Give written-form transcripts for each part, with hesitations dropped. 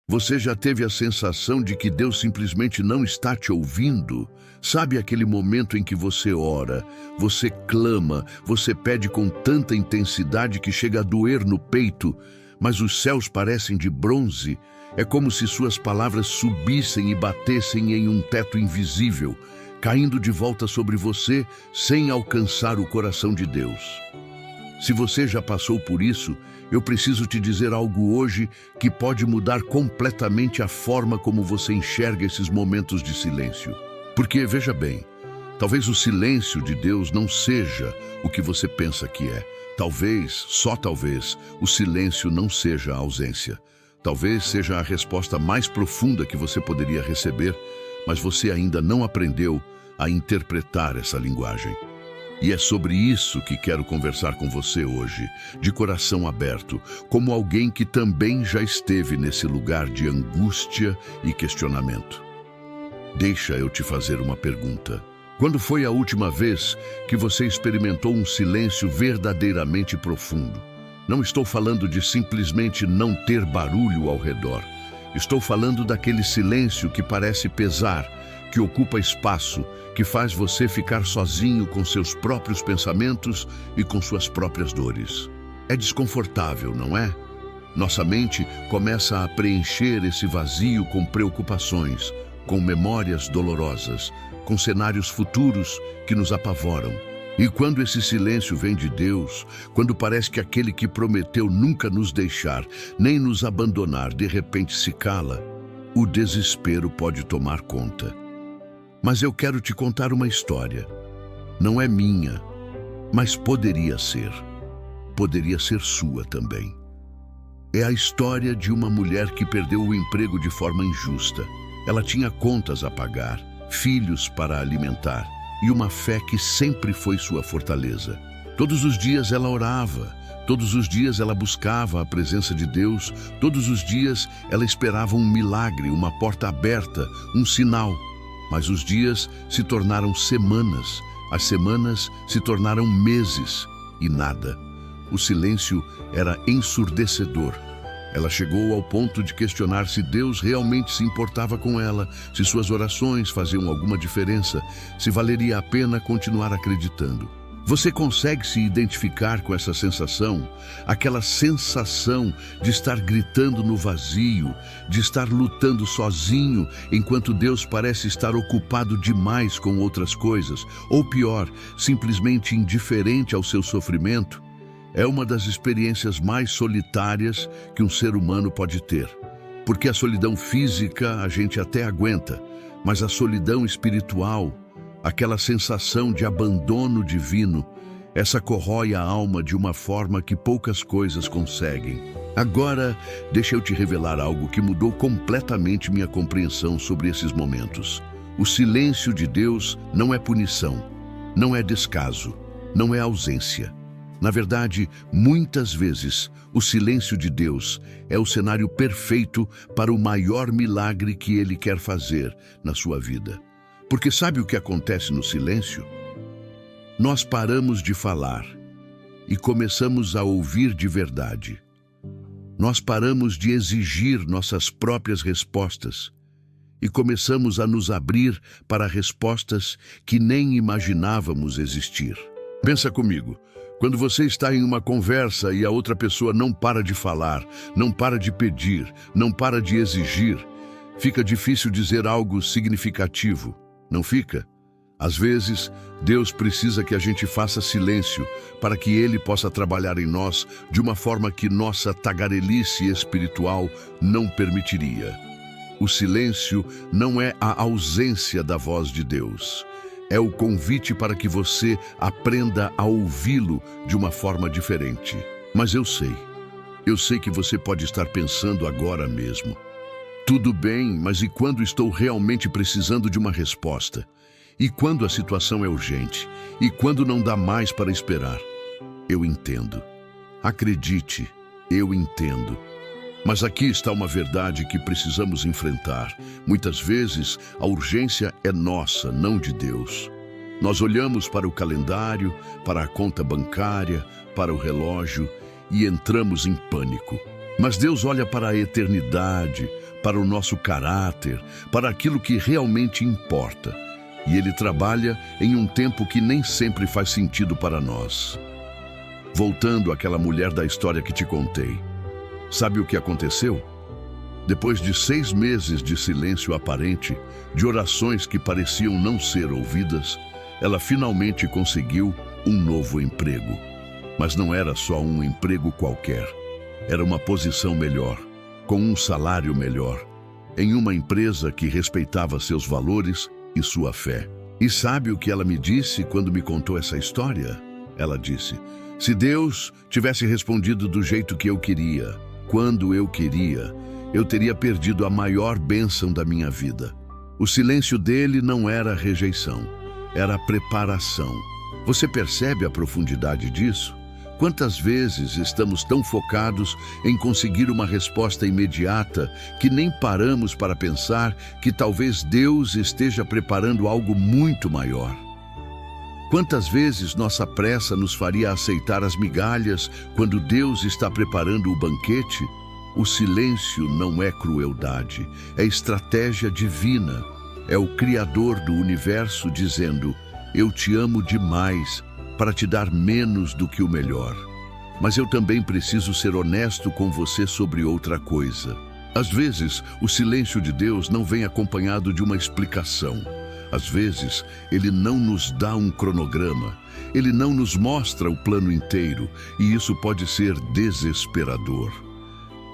Você já teve a sensação de que Deus simplesmente não está te ouvindo? Sabe aquele momento em que você ora, você clama, você pede com tanta intensidade que chega a doer no peito, mas os céus parecem de bronze? É como se suas palavras subissem e batessem em um teto invisível, caindo de volta sobre você sem alcançar o coração de Deus. Se você já passou por isso, eu preciso te dizer algo hoje que pode mudar completamente a forma como você enxerga esses momentos de silêncio. Porque, veja bem, talvez o silêncio de Deus não seja o que você pensa que é. Talvez, só talvez, o silêncio não seja a ausência. Talvez seja a resposta mais profunda que você poderia receber, mas você ainda não aprendeu a interpretar essa linguagem. E é sobre isso que quero conversar com você hoje, de coração aberto, como alguém que também já esteve nesse lugar de angústia e questionamento. Deixa eu te fazer uma pergunta. Quando foi a última vez que você experimentou um silêncio verdadeiramente profundo? Não estou falando de simplesmente não ter barulho ao redor. Estou falando daquele silêncio que parece pesar, que ocupa espaço, que faz você ficar sozinho com seus próprios pensamentos e com suas próprias dores. É desconfortável, não é? Nossa mente começa a preencher esse vazio com preocupações, com memórias dolorosas, com cenários futuros que nos apavoram. E quando esse silêncio vem de Deus, quando parece que aquele que prometeu nunca nos deixar, nem nos abandonar, de repente se cala, o desespero pode tomar conta. Mas eu quero te contar uma história. Não é minha, mas poderia ser. Poderia ser sua também. É a história de uma mulher que perdeu o emprego de forma injusta. Ela tinha contas a pagar, filhos para alimentar e uma fé que sempre foi sua fortaleza. Todos os dias ela orava, todos os dias ela buscava a presença de Deus, todos os dias ela esperava um milagre, uma porta aberta, um sinal. Mas os dias se tornaram semanas, as semanas se tornaram meses e nada. O silêncio era ensurdecedor. Ela chegou ao ponto de questionar se Deus realmente se importava com ela, se suas orações faziam alguma diferença, se valeria a pena continuar acreditando. Você consegue se identificar com essa sensação? Aquela sensação de estar gritando no vazio, de estar lutando sozinho, enquanto Deus parece estar ocupado demais com outras coisas, ou pior, simplesmente indiferente ao seu sofrimento? É uma das experiências mais solitárias que um ser humano pode ter. Porque a solidão física a gente até aguenta, mas a solidão espiritual, aquela sensação de abandono divino, essa corrói a alma de uma forma que poucas coisas conseguem. Agora, deixa eu te revelar algo que mudou completamente minha compreensão sobre esses momentos. O silêncio de Deus não é punição, não é descaso, não é ausência. Na verdade, muitas vezes, o silêncio de Deus é o cenário perfeito para o maior milagre que Ele quer fazer na sua vida. Porque sabe o que acontece no silêncio? Nós paramos de falar e começamos a ouvir de verdade. Nós paramos de exigir nossas próprias respostas e começamos a nos abrir para respostas que nem imaginávamos existir. Pensa comigo. Quando você está em uma conversa e a outra pessoa não para de falar, não para de pedir, não para de exigir, fica difícil dizer algo significativo, não fica? Às vezes, Deus precisa que a gente faça silêncio para que Ele possa trabalhar em nós de uma forma que nossa tagarelice espiritual não permitiria. O silêncio não é a ausência da voz de Deus. É o convite para que você aprenda a ouvi-lo de uma forma diferente. Mas eu sei que você pode estar pensando agora mesmo. Tudo bem, mas e quando estou realmente precisando de uma resposta? E quando a situação é urgente? E quando não dá mais para esperar? Eu entendo. Acredite, eu entendo. Mas aqui está uma verdade que precisamos enfrentar. Muitas vezes, a urgência é nossa, não de Deus. Nós olhamos para o calendário, para a conta bancária, para o relógio e entramos em pânico. Mas Deus olha para a eternidade, para o nosso caráter, para aquilo que realmente importa. E Ele trabalha em um tempo que nem sempre faz sentido para nós. Voltando àquela mulher da história que te contei. Sabe o que aconteceu? Depois de 6 meses de silêncio aparente, de orações que pareciam não ser ouvidas, ela finalmente conseguiu um novo emprego. Mas não era só um emprego qualquer. Era uma posição melhor, com um salário melhor, em uma empresa que respeitava seus valores e sua fé. E sabe o que ela me disse quando me contou essa história? Ela disse: se Deus tivesse respondido do jeito que eu queria, quando eu queria, eu teria perdido a maior bênção da minha vida. O silêncio dele não era rejeição, era preparação. Você percebe a profundidade disso? Quantas vezes estamos tão focados em conseguir uma resposta imediata que nem paramos para pensar que talvez Deus esteja preparando algo muito maior? Quantas vezes nossa pressa nos faria aceitar as migalhas quando Deus está preparando o banquete? O silêncio não é crueldade, é estratégia divina. É o Criador do universo dizendo: eu te amo demais para te dar menos do que o melhor. Mas eu também preciso ser honesto com você sobre outra coisa. Às vezes, o silêncio de Deus não vem acompanhado de uma explicação. Às vezes, Ele não nos dá um cronograma. Ele não nos mostra o plano inteiro, e isso pode ser desesperador.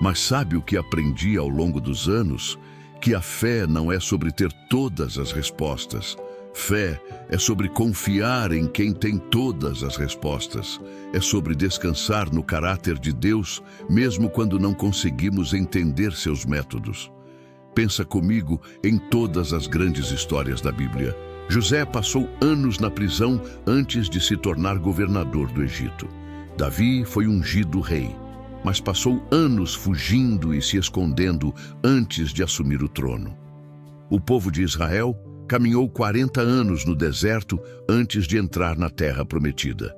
Mas sabe o que aprendi ao longo dos anos? Que a fé não é sobre ter todas as respostas. Fé é sobre confiar em quem tem todas as respostas. É sobre descansar no caráter de Deus, mesmo quando não conseguimos entender seus métodos. Pensa comigo em todas as grandes histórias da Bíblia. José passou anos na prisão antes de se tornar governador do Egito. Davi foi ungido rei, mas passou anos fugindo e se escondendo antes de assumir o trono. O povo de Israel caminhou 40 anos no deserto antes de entrar na terra prometida.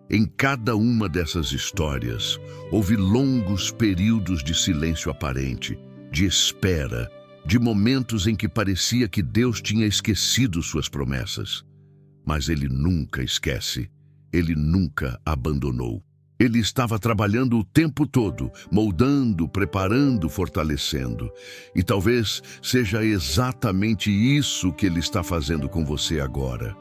Em cada uma dessas histórias, houve longos períodos de silêncio aparente, de espera, de momentos em que parecia que Deus tinha esquecido suas promessas. Mas Ele nunca esquece, Ele nunca abandonou. Ele estava trabalhando o tempo todo, moldando, preparando, fortalecendo. E talvez seja exatamente isso que Ele está fazendo com você agora.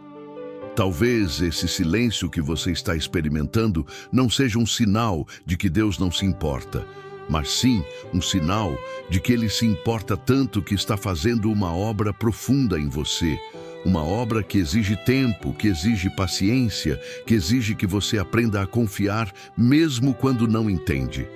Talvez esse silêncio que você está experimentando não seja um sinal de que Deus não se importa, mas sim um sinal de que Ele se importa tanto que está fazendo uma obra profunda em você. Uma obra que exige tempo, que exige paciência, que exige que você aprenda a confiar mesmo quando não entende.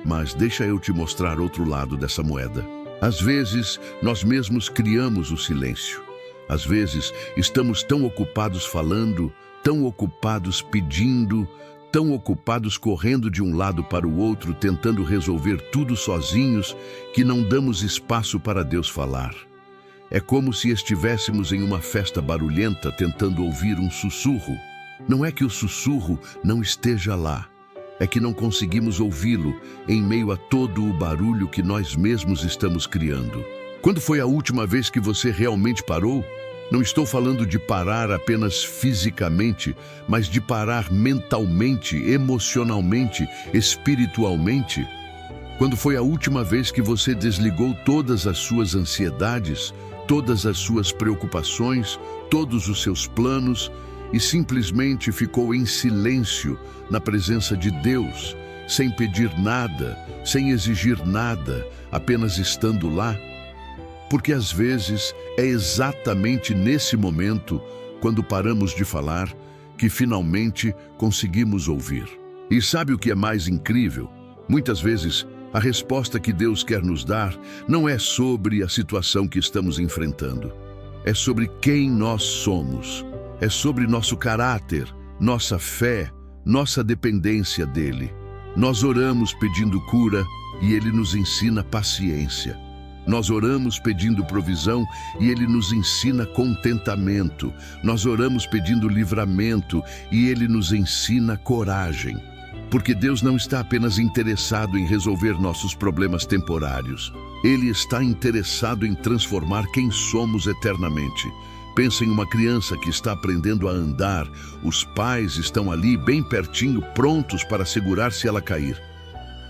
Mas deixa eu te mostrar outro lado dessa moeda. Às vezes, nós mesmos criamos o silêncio. Às vezes, estamos tão ocupados falando, tão ocupados pedindo, tão ocupados correndo de um lado para o outro, tentando resolver tudo sozinhos, que não damos espaço para Deus falar. É como se estivéssemos em uma festa barulhenta tentando ouvir um sussurro. Não é que o sussurro não esteja lá, é que não conseguimos ouvi-lo em meio a todo o barulho que nós mesmos estamos criando. Quando foi a última vez que você realmente parou? Não estou falando de parar apenas fisicamente, mas de parar mentalmente, emocionalmente, espiritualmente. Quando foi a última vez que você desligou todas as suas ansiedades, todas as suas preocupações, todos os seus planos e simplesmente ficou em silêncio na presença de Deus, sem pedir nada, sem exigir nada, apenas estando lá? Porque às vezes é exatamente nesse momento, quando paramos de falar, que finalmente conseguimos ouvir. E sabe o que é mais incrível? Muitas vezes, a resposta que Deus quer nos dar não é sobre a situação que estamos enfrentando. É sobre quem nós somos. É sobre nosso caráter, nossa fé, nossa dependência dEle. Nós oramos pedindo cura e Ele nos ensina paciência. Nós oramos pedindo provisão e Ele nos ensina contentamento. Nós oramos pedindo livramento e Ele nos ensina coragem. Porque Deus não está apenas interessado em resolver nossos problemas temporários. Ele está interessado em transformar quem somos eternamente. Pensa em uma criança que está aprendendo a andar. Os pais estão ali bem pertinho, prontos para segurar se ela cair.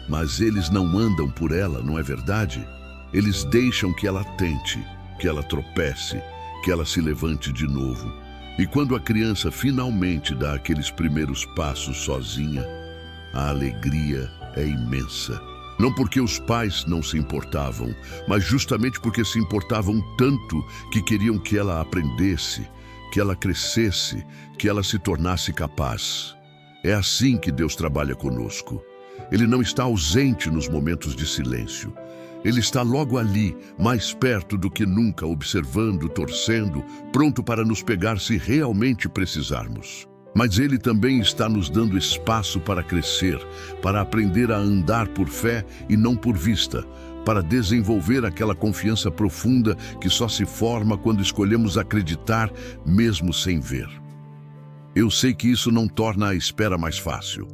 Mas eles não andam por ela, não é verdade? Eles deixam que ela tente, que ela tropece, que ela se levante de novo. E quando a criança finalmente dá aqueles primeiros passos sozinha, a alegria é imensa. Não porque os pais não se importavam, mas justamente porque se importavam tanto que queriam que ela aprendesse, que ela crescesse, que ela se tornasse capaz. É assim que Deus trabalha conosco. Ele não está ausente nos momentos de silêncio. Ele está logo ali, mais perto do que nunca, observando, torcendo, pronto para nos pegar se realmente precisarmos. Mas Ele também está nos dando espaço para crescer, para aprender a andar por fé e não por vista, para desenvolver aquela confiança profunda que só se forma quando escolhemos acreditar, mesmo sem ver. Eu sei que isso não torna a espera mais fácil.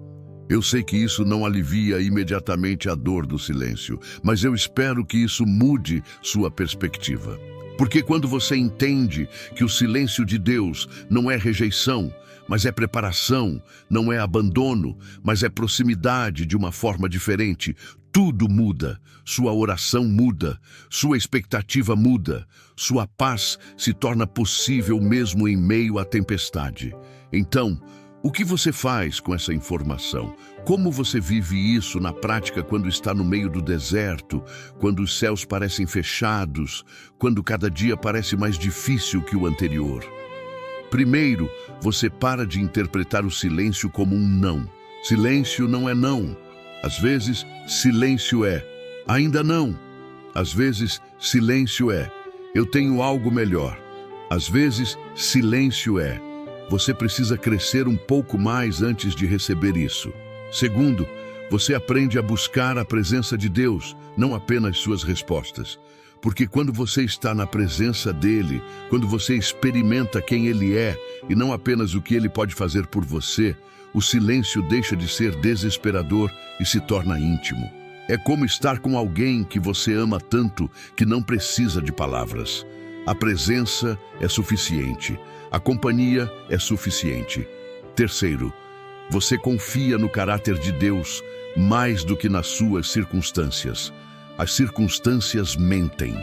Eu sei que isso não alivia imediatamente a dor do silêncio, mas eu espero que isso mude sua perspectiva. Porque quando você entende que o silêncio de Deus não é rejeição, mas é preparação, não é abandono, mas é proximidade de uma forma diferente, tudo muda. Sua oração muda, sua expectativa muda, sua paz se torna possível mesmo em meio à tempestade. Então, o que você faz com essa informação? Como você vive isso na prática quando está no meio do deserto, quando os céus parecem fechados, quando cada dia parece mais difícil que o anterior? Primeiro, você para de interpretar o silêncio como um não. Silêncio não é não. Às vezes, silêncio é ainda não. Às vezes, silêncio é eu tenho algo melhor. Às vezes, silêncio é você precisa crescer um pouco mais antes de receber isso. Segundo, você aprende a buscar a presença de Deus, não apenas suas respostas. Porque quando você está na presença dele, quando você experimenta quem ele é e não apenas o que ele pode fazer por você, o silêncio deixa de ser desesperador e se torna íntimo. É como estar com alguém que você ama tanto que não precisa de palavras. A presença é suficiente. A companhia é suficiente. Terceiro, você confia no caráter de Deus mais do que nas suas circunstâncias. As circunstâncias mentem.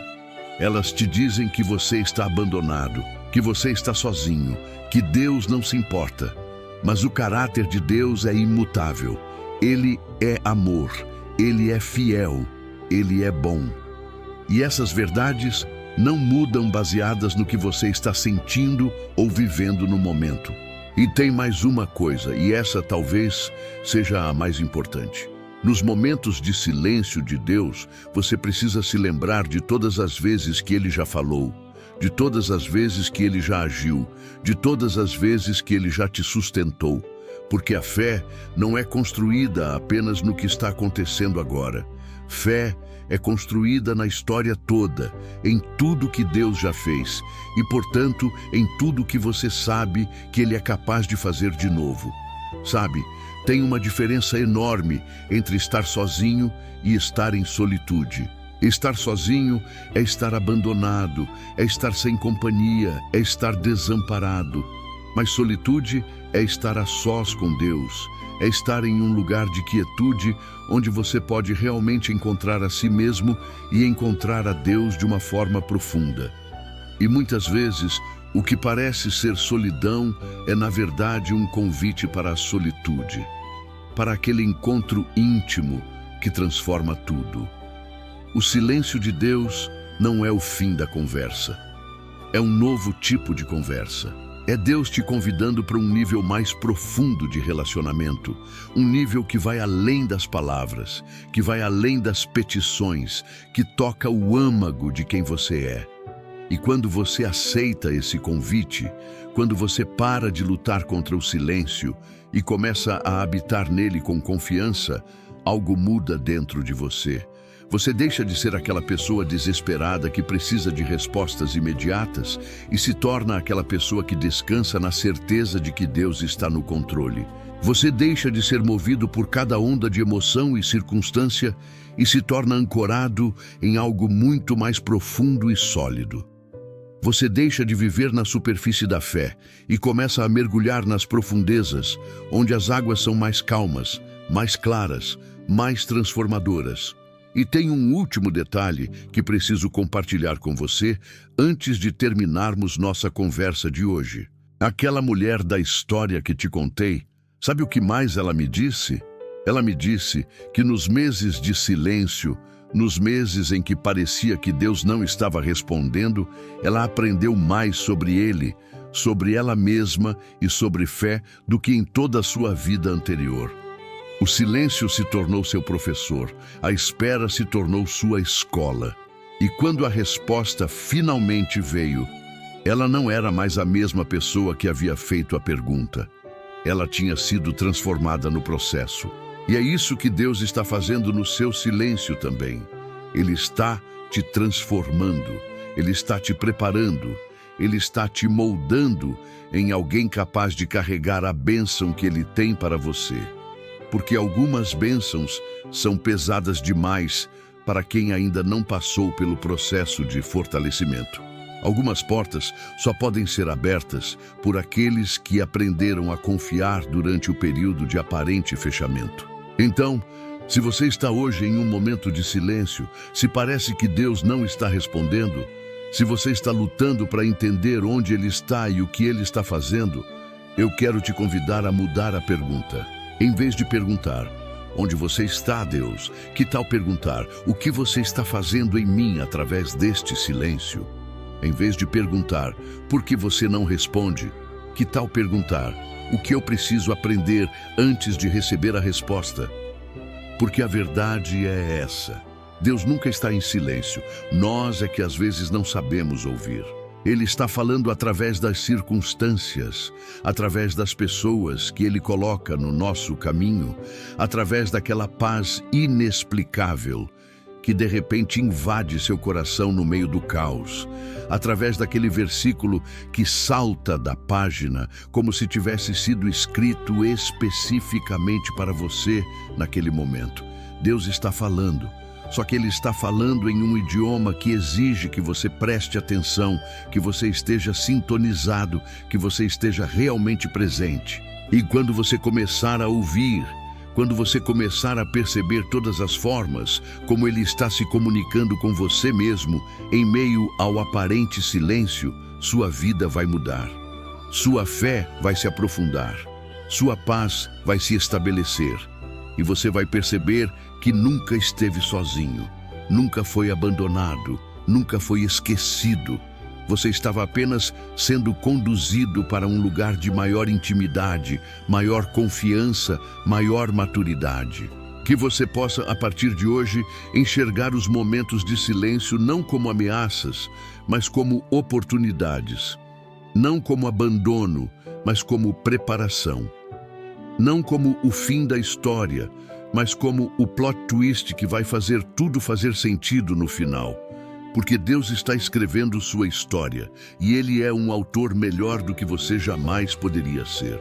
Elas te dizem que você está abandonado, que você está sozinho, que Deus não se importa. Mas o caráter de Deus é imutável. Ele é amor, ele é fiel, ele é bom. E essas verdades não mudam baseadas no que você está sentindo ou vivendo no momento. E tem mais uma coisa, e essa talvez seja a mais importante. Nos momentos de silêncio de Deus, você precisa se lembrar de todas as vezes que Ele já falou, de todas as vezes que Ele já agiu, de todas as vezes que Ele já te sustentou. Porque a fé não é construída apenas no que está acontecendo agora. Fé é construída na história toda, em tudo que Deus já fez e, portanto, em tudo que você sabe que Ele é capaz de fazer de novo. Sabe, tem uma diferença enorme entre estar sozinho e estar em solitude. Estar sozinho é estar abandonado, é estar sem companhia, é estar desamparado. Mas solitude é estar a sós com Deus, é estar em um lugar de quietude onde você pode realmente encontrar a si mesmo e encontrar a Deus de uma forma profunda. E muitas vezes, o que parece ser solidão é na verdade um convite para a solitude, para aquele encontro íntimo que transforma tudo. O silêncio de Deus não é o fim da conversa, é um novo tipo de conversa. É Deus te convidando para um nível mais profundo de relacionamento, um nível que vai além das palavras, que vai além das petições, que toca o âmago de quem você é. E quando você aceita esse convite, quando você para de lutar contra o silêncio e começa a habitar nele com confiança, algo muda dentro de você. Você deixa de ser aquela pessoa desesperada que precisa de respostas imediatas e se torna aquela pessoa que descansa na certeza de que Deus está no controle. Você deixa de ser movido por cada onda de emoção e circunstância e se torna ancorado em algo muito mais profundo e sólido. Você deixa de viver na superfície da fé e começa a mergulhar nas profundezas, onde as águas são mais calmas, mais claras, mais transformadoras. E tem um último detalhe que preciso compartilhar com você antes de terminarmos nossa conversa de hoje. Aquela mulher da história que te contei, sabe o que mais ela me disse? Ela me disse que nos meses de silêncio, nos meses em que parecia que Deus não estava respondendo, ela aprendeu mais sobre Ele, sobre ela mesma e sobre fé do que em toda a sua vida anterior. O silêncio se tornou seu professor, a espera se tornou sua escola. E quando a resposta finalmente veio, ela não era mais a mesma pessoa que havia feito a pergunta. Ela tinha sido transformada no processo. E é isso que Deus está fazendo no seu silêncio também. Ele está te transformando, Ele está te preparando, Ele está te moldando em alguém capaz de carregar a bênção que Ele tem para você. Porque algumas bênçãos são pesadas demais para quem ainda não passou pelo processo de fortalecimento. Algumas portas só podem ser abertas por aqueles que aprenderam a confiar durante o período de aparente fechamento. Então, se você está hoje em um momento de silêncio, se parece que Deus não está respondendo, se você está lutando para entender onde Ele está e o que Ele está fazendo, eu quero te convidar a mudar a pergunta. Em vez de perguntar, onde você está, Deus? Que tal perguntar, o que você está fazendo em mim através deste silêncio? Em vez de perguntar, por que você não responde? Que tal perguntar, o que eu preciso aprender antes de receber a resposta? Porque a verdade é essa. Deus nunca está em silêncio. Nós é que às vezes não sabemos ouvir. Ele está falando através das circunstâncias, através das pessoas que Ele coloca no nosso caminho, através daquela paz inexplicável que de repente invade seu coração no meio do caos, através daquele versículo que salta da página como se tivesse sido escrito especificamente para você naquele momento. Deus está falando, só que Ele está falando em um idioma que exige que você preste atenção, que você esteja sintonizado, que você esteja realmente presente. E quando você começar a ouvir, quando você começar a perceber todas as formas como Ele está se comunicando com você mesmo, em meio ao aparente silêncio, sua vida vai mudar. Sua fé vai se aprofundar. Sua paz vai se estabelecer. E você vai perceber que nunca esteve sozinho, nunca foi abandonado, nunca foi esquecido. Você estava apenas sendo conduzido para um lugar de maior intimidade, maior confiança, maior maturidade. Que você possa, a partir de hoje, enxergar os momentos de silêncio não como ameaças, mas como oportunidades. Não como abandono, mas como preparação. Não como o fim da história, mas como o plot twist que vai fazer tudo fazer sentido no final. Porque Deus está escrevendo sua história e Ele é um autor melhor do que você jamais poderia ser.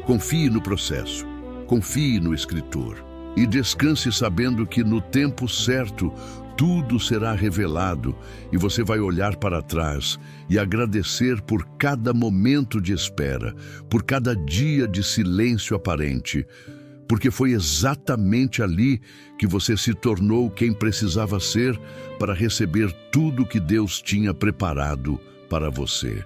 Confie no processo, confie no escritor e descanse sabendo que no tempo certo tudo será revelado e você vai olhar para trás e agradecer por cada momento de espera, por cada dia de silêncio aparente, porque foi exatamente ali que você se tornou quem precisava ser para receber tudo que Deus tinha preparado para você.